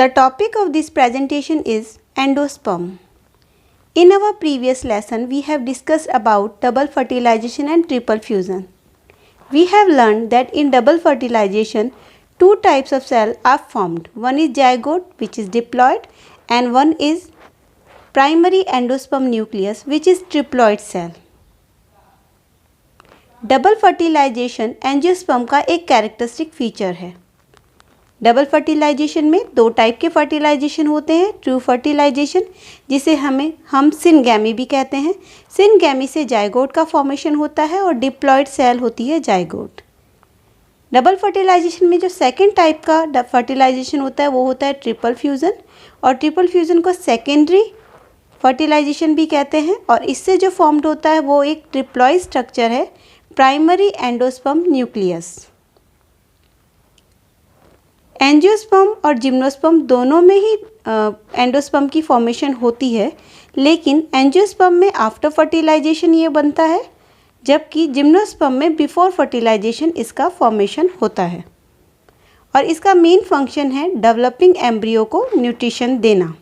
The topic of this presentation is endosperm. In our previous lesson, we have discussed about double fertilization and triple fusion. We have learned that in double fertilization, two types of cell are formed. One is zygote, which is diploid, and one is primary endosperm nucleus, which is triploid cell. Double fertilization angiosperm का एक characteristic feature है। Double fertilization में दो type के fertilisation होते हैं। True fertilisation, जिसे हम सिनगैमी भी कहते हैं। सिनगैमी से जाइगोट का फॉर्मेशन होता है और डिप्लॉइड सेल होती है जाइगोट। डबल फर्टिलाइजेशन में जो सेकेंड टाइप का फर्टिलाइजेशन होता है वो होता है ट्रिपल फ्यूज़न, और ट्रिपल फ्यूज़न को सेकेंडरी फर्टिलाइजेशन भी कहते हैं। और इससे जो फॉर्म्ड होता है वो एक ट्रिप्लॉइड स्ट्रक्चर है, प्राइमरी एंडोस्पर्म न्यूक्लियस। एंजियोस्पर्म और जिम्नोस्पर्म दोनों में ही एंडोस्पर्म की फॉर्मेशन होती है, लेकिन एंजियोस्पर्म में आफ्टर फर्टिलाइजेशन ये बनता है, जबकि जिम्नोस्पर्म में बिफोर फर्टिलाइजेशन इसका फॉर्मेशन होता है। और इसका मेन फंक्शन है डेवलपिंग एम्ब्रियो को न्यूट्रिशन देना।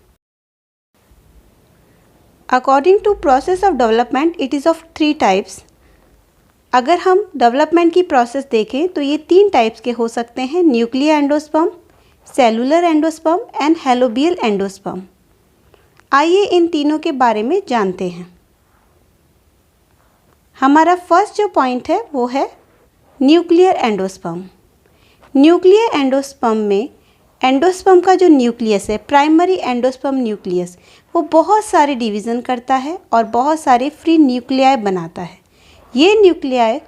According to process of development it is of 3 types. अगर हम डेवलपमेंट की प्रोसेस देखें तो ये 3 टाइप्स के हो सकते हैं: nuclear endosperm, cellular endosperm and helobial endosperm. आइए इन तीनों के बारे में जानते हैं। हमारा फर्स्ट जो पॉइंट है वो है न्यूक्लियर एंडोस्पर्म। न्यूक्लियर एंडोस्पर्म में एंडोस्पर्म का जो न्यूक्लियस है, प्राइमरी एंडोस्पर्म न्यूक्लियस, वो बहुत सारे डिवीज़न करता है और बहुत सारे फ्री न्यूक्लियाई बनाता है। ये न्यूक्लियाई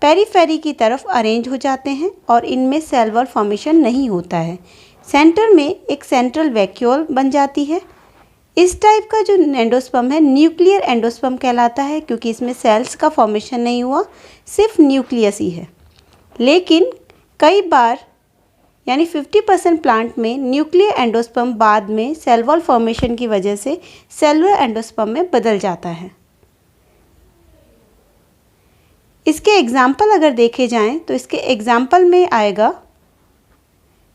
पेरीफेरी की तरफ अरेंज हो जाते हैं और इनमें सेल वॉल फॉर्मेशन नहीं होता है। सेंटर में एक सेंट्रल वैक्यूल बन जाती है। इस टाइप का जो एंडोस्पर्म है न्यूक्लियर एंडोस्पर्म कहलाता है, क्योंकि इसमें सेल्स का फॉर्मेशन नहीं हुआ, सिर्फ न्यूक्लियस ही है। लेकिन कई बार यानी 50% प्लांट में न्यूक्लियर एंडोस्पर्म बाद में सेल वॉल फॉर्मेशन की वजह से सेलुलर एंडोस्पर्म में बदल जाता है। इसके एग्जाम्पल अगर देखे जाएं तो इसके एग्जाम्पल में आएगा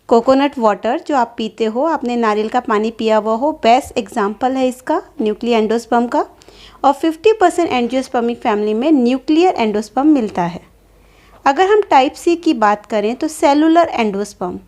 कोकोनट वाटर, जो आप पीते हो, आपने नारियल का पानी पिया हुआ हो, बेस्ट एग्जाम्पल है इसका न्यूक्लियर एंडोस्पर्म का। और 50% एंजियोस्पर्मिक फैमिली में न्यूक्लियर एंडोस्पर्म मिलता है। अगर हम टाइप सी की बात करें तो cellular endosperm.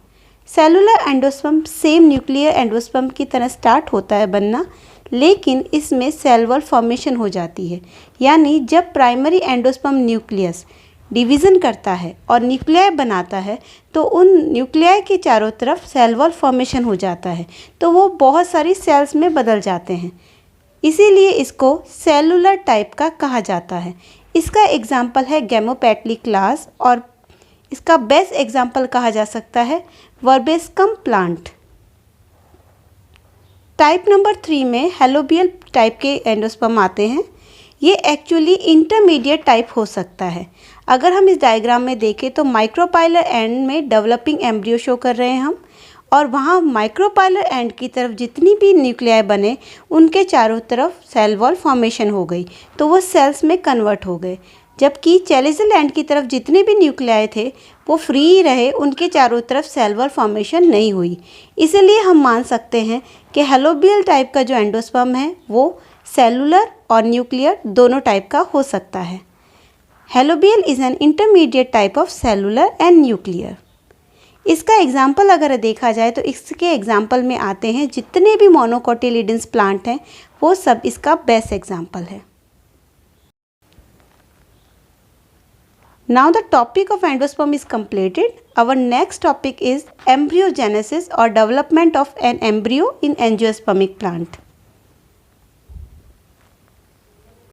Cellular endosperm same nuclear endosperm की तरह स्टार्ट होता है बनना, लेकिन इसमें सेल वॉल फॉर्मेशन हो जाती है। यानी जब प्राइमरी एंडोस्पर्म न्यूक्लियस डिवीज़न करता है और न्यूक्लियाई बनाता है तो उन न्यूक्लियाई के चारों तरफ सेल वॉल फॉर्मेशन हो जाता है, तो वो बहुत सारी सेल्स में बदल जाते हैं। इसीलिए इसको सेलुलर टाइप का कहा जाता है। इसका एग्जाम्पल है गैमोपेटली क्लास, और इसका बेस्ट एग्जाम्पल कहा जा सकता है वर्बेस्कम प्लांट। टाइप नंबर 3 में हेलोबियल टाइप के एंडोस्पर्म आते हैं। ये एक्चुअली इंटरमीडिएट टाइप हो सकता है। अगर हम इस डायग्राम में देखें तो माइक्रोपाइलर एंड में डेवलपिंग एम्ब्रियो शो कर रहे हैं हम, और वहाँ माइक्रोपाइलर एंड की तरफ जितनी भी न्यूक्लियाई बने उनके चारों तरफ सेल वॉल फॉर्मेशन हो गई, तो वो सेल्स में कन्वर्ट हो गए। जबकि चैलिज़ल एंड की तरफ जितने भी न्यूक्लियाई थे वो फ्री रहे, उनके चारों तरफ सेल वॉल फॉर्मेशन नहीं हुई। इसीलिए हम मान सकते हैं कि हेलोबियल टाइप का जो एंडोस्पर्म है वो सेलुलर और न्यूक्लियर दोनों टाइप का हो सकता है। Helobial is an intermediate type of cellular and nuclear. इसका एग्जाम्पल अगर देखा जाए तो इसके एग्जाम्पल में आते हैं जितने भी मोनोकोटिलिडन्स प्लांट हैं, वो सब इसका बेस्ट एग्जाम्पल है। Now the topic of endosperm is completed. Our next topic is embryogenesis or development of an embryo in angiospermic plant.